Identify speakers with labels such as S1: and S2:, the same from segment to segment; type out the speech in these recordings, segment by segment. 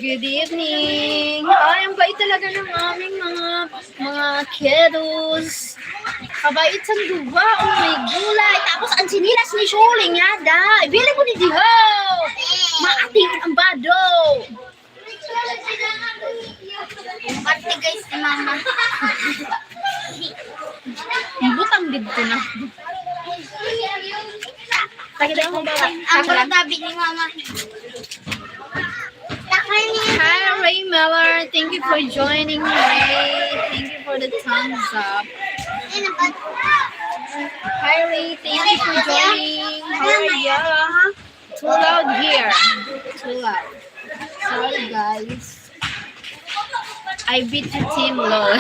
S1: Good evening! Ay, ang bait talaga ng aming mga kiddos. Kabait sa duwa, oh may gulay. Tapos ang sinilas ni Shuling yada. Ibili mo ni Diho! Maating ang bado.
S2: Ate guys, si mama.
S1: Butang dito na. Pakita mo ba?
S2: Ang tabi ni mama.
S1: Hi, Ray Miller. Thank you for joining, Ray. Thank you for the thumbs up. Hi, Ray. Thank you for joining. How are you? Too loud here. Too loud. Sorry, guys. I beat the team low.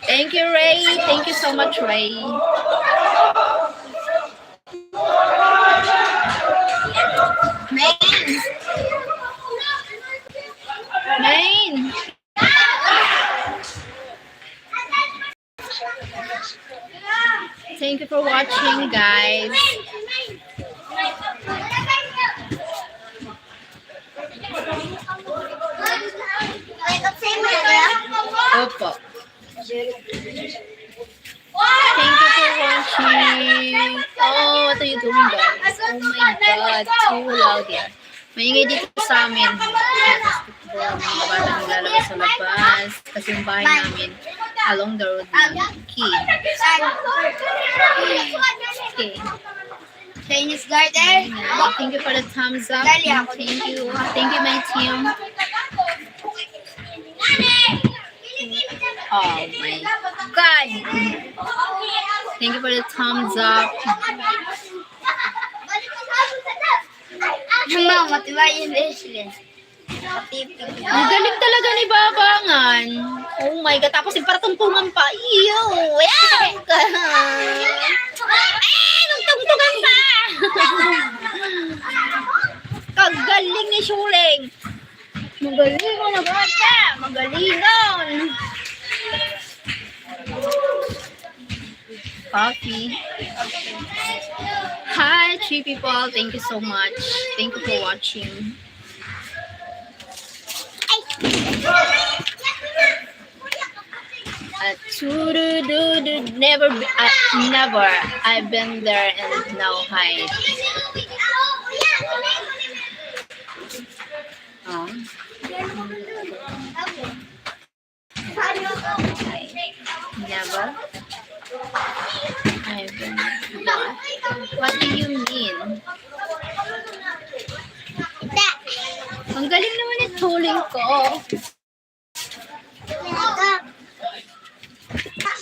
S1: Thank you, Ray. Thank you so much, Ray. Main. Thank you for watching, guys. Opo. Thank you for watching. Oh, what are you doing, guys? Oh my God, too loud here. Maingay dito sa amin. Mga bata naglalabas sa labas. Kasi yung bahay namin along the road ng Key. Okay.
S2: Chinese garden.
S1: Thank you for the thumbs up. Thank you. Thank you, my team. Oh my God. Thank you for the thumbs up.
S2: Mama, diba yun Leslie?
S1: Ang galing talaga ni Babangan. Oh my God. Tapos yung paratungtungan pa. Ew. Nagtungtungan pa. Kagaling ni Shuling. Magaling mo na bata. Magalingon. Coffee. Hi, 3 people. Thank you so much. Thank you for watching. Never, never. I've been there and now hide. Never. I've been what do you mean? Ang galing naman ni Tuling ko.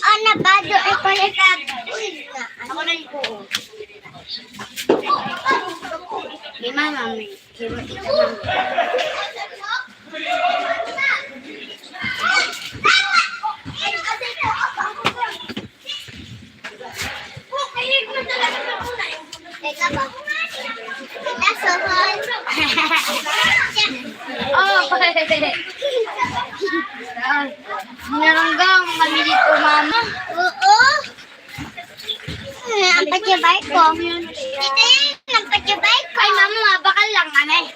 S2: Ana bado ay pala ako na ko. Di mama mi. Naranggang kami dito, mama. Oo. Ang pagyabay ko. Tita yan, ang pagyabay ko. Ay, mama, mabakal lang kami.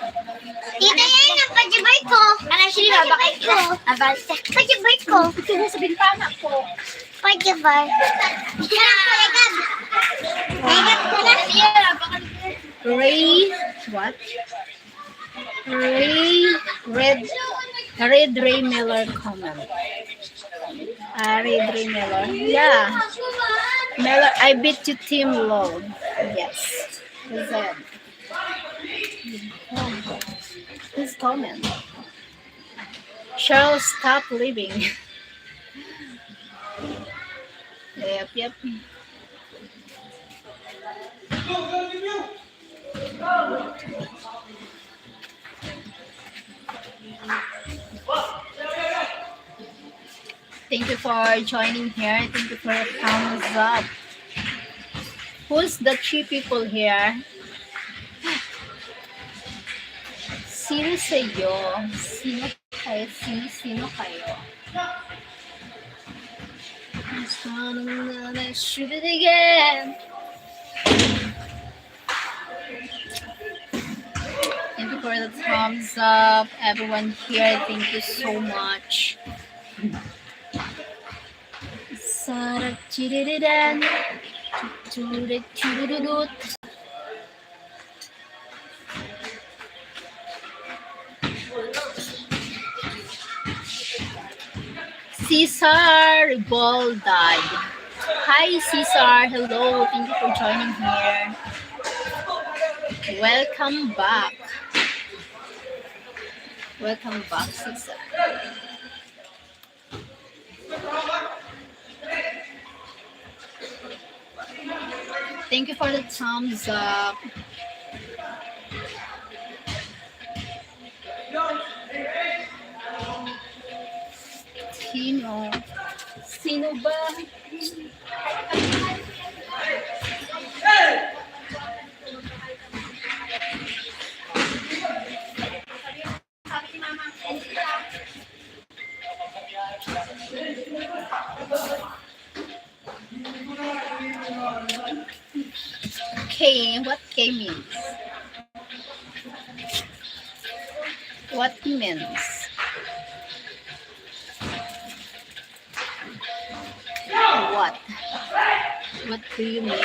S2: Tita yan, ang pagyabay ko. Ano siya, mabakal ko. Pagyabay ko.
S1: Ito sa bintana ko.
S2: Pagyabay.
S1: Ray, what? Red Ray Miller comment. Red Ray Miller. Yeah. Miller, I beat you team low. Yes. Who's that? His comment. Cheryl, stop leaving. Yep. Thank you for joining here. Thank you for your thumbs up. Who's the 3 people here? Sino sa'yo? Sino kayo? Sino kayo? Shoot it again. for the thumbs up. Everyone here, thank you so much. Sarap chiridan. Chururut. Cesar Ball died. Hi Cesar, hello, thank you for joining here. Welcome back. Welcome back, Cesar. Thank you for the thumbs up. Sino? Sino ba? K, what K means? What means? What? What do you mean?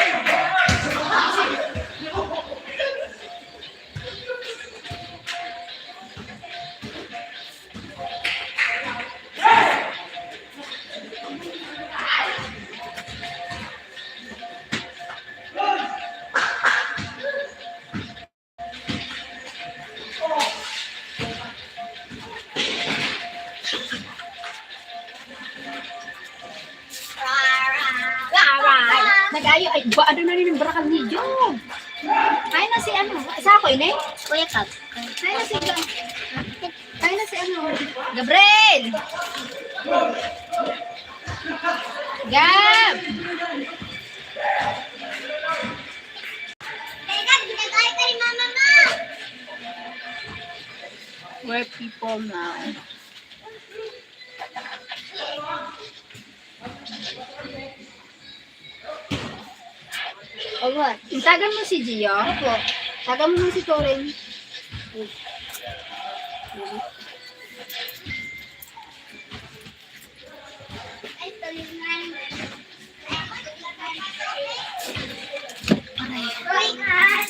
S1: Nag-ayo, ay, ba, ano na rin yung barakal ni Joe? Ay na si ano, isa ako ini?
S2: Kuya Kap.
S1: Ay na si Ay na si ano? Gabriel! Gab!
S2: Teka, ginagay kay mama mo.
S1: Where people now?
S2: O what?
S1: Tagan mo si Gio?
S2: Opo.
S1: Tagan mo si Torin.
S2: Ay, tulingan. Tulingan.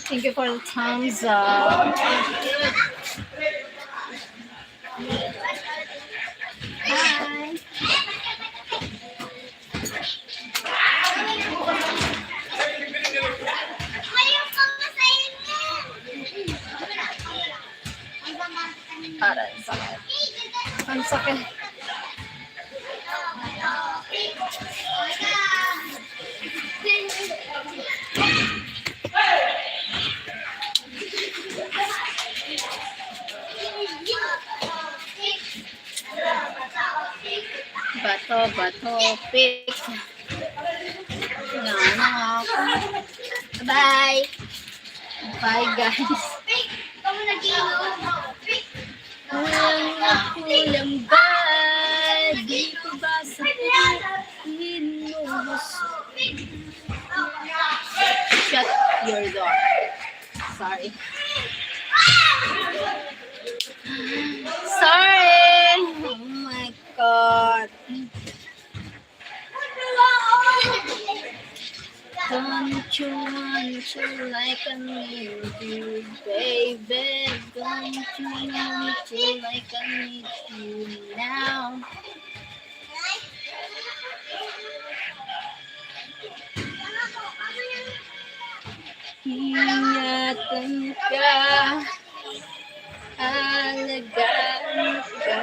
S1: Thank you for the thumbs up.
S2: Hi. Ayaw ko masayin niya.
S1: Para sa ang sakit. Bato, pick. Ako. Bye. Bye, guys. Kulang ba? Dito ba sa Pinos? Shut your door. Sorry. Sorry. Oh my God. Don't you want to like I need you, baby? Don't you want to like I need you now? Ingatan ka, alagaan ka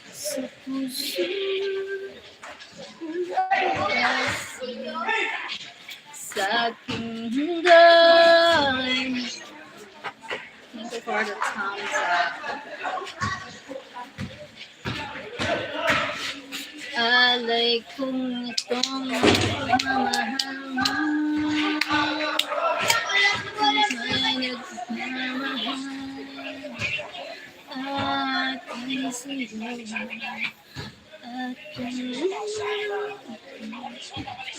S1: sa puso. Sa aking hanggan. Thank you for the thumbs up. Alay kong itong mamahal mo. sa'yo at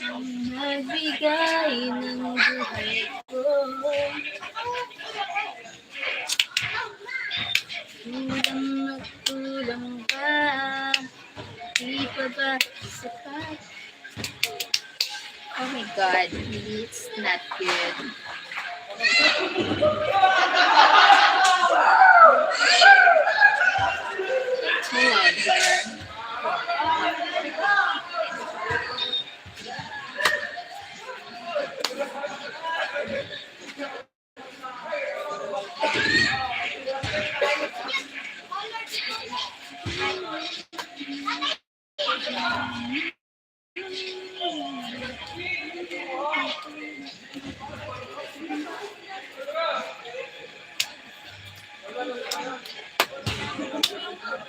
S1: ang nagbigay ng buhay ko. Kulang na kulang ba? Di pa ba sapat? Oh my God, it's not good. It's too loud here.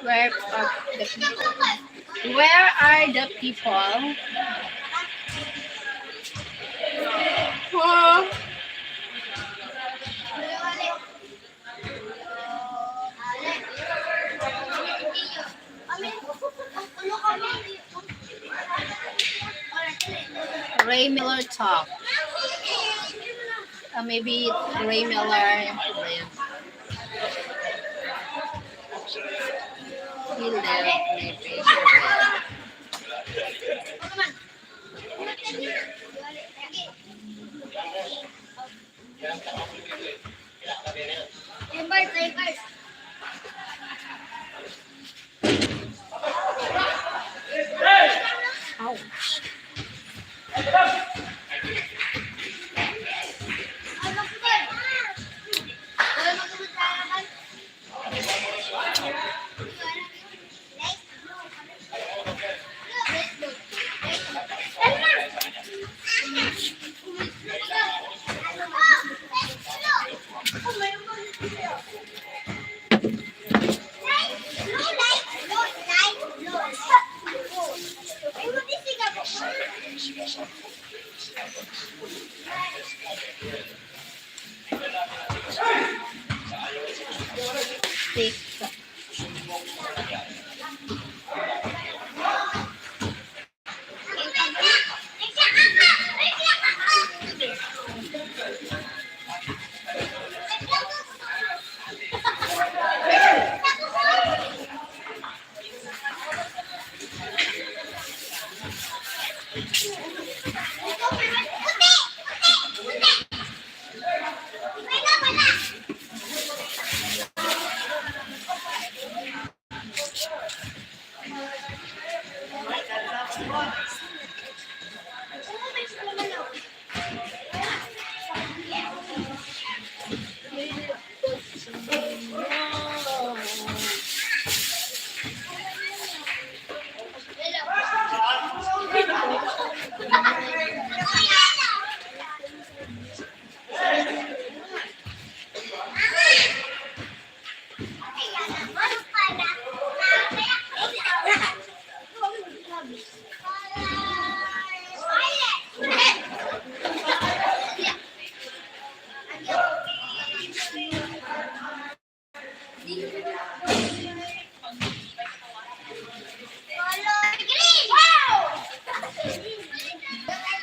S1: Where are the people? Where are the people? Huh? Ray Miller talk. Maybe Ray Miller live. He lived maybe. Ouch. Take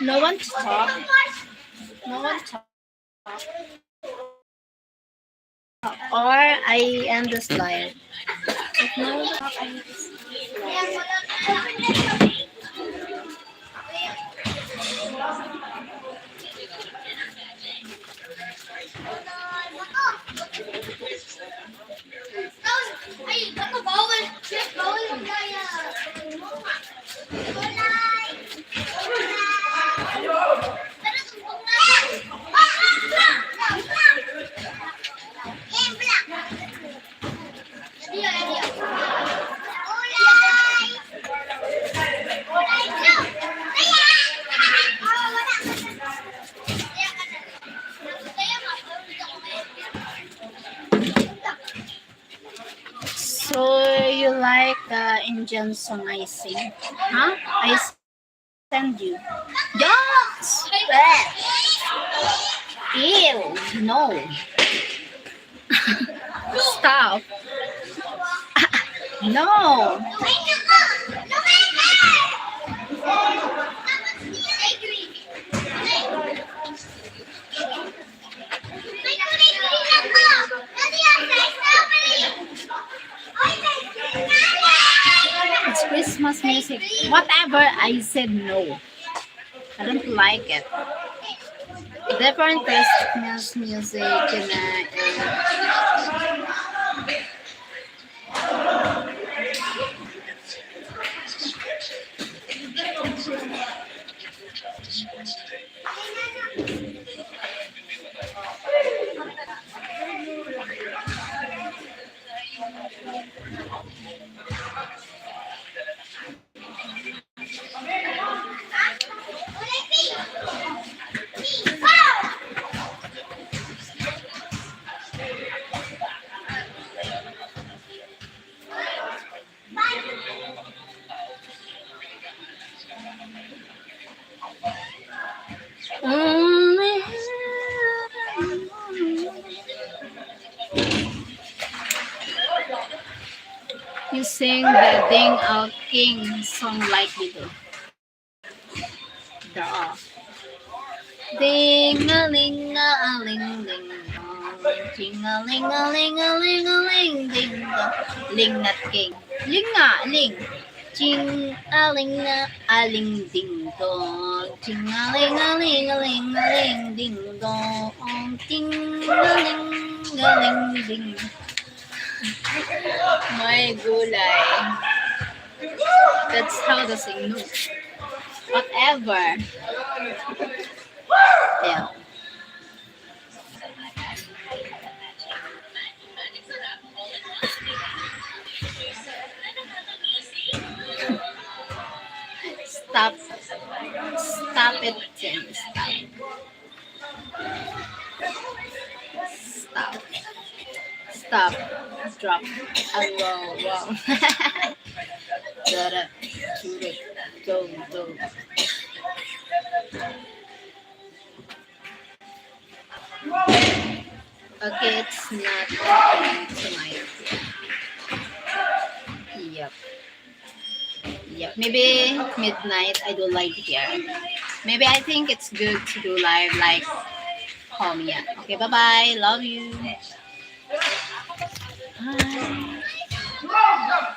S1: no one to talk. No one to talk. Or I end this live. If no one to talk, I end this live. So you like the Indian song I sing? Huh? I send you. Yes! Ew! No. Stop. No. It's Christmas music. Whatever, I said no. I don't like it. Different Christmas music You sing the Ding Out King song like we do. Duh. Ding a ling a ling ling dong. Ding a ling a ling a ling a ling ding dong. Ling not king. Ling nga, ling. Ching a ling na a ling ding dong. Ching a ling a ling a ling a ling ding dong. Ding a ling ding. My gulay. That's how to sing no. Whatever. Yeah. Stop. Stop it, Jen. Stop. Stop. Stop. Drop. Wow. Wow. Dada. Shoot it. Go. Okay, it's not open tonight. Yep. Maybe midnight I do live here. Maybe I think it's good to do live like home. Yeah. Okay, bye-bye. Love you. Bye.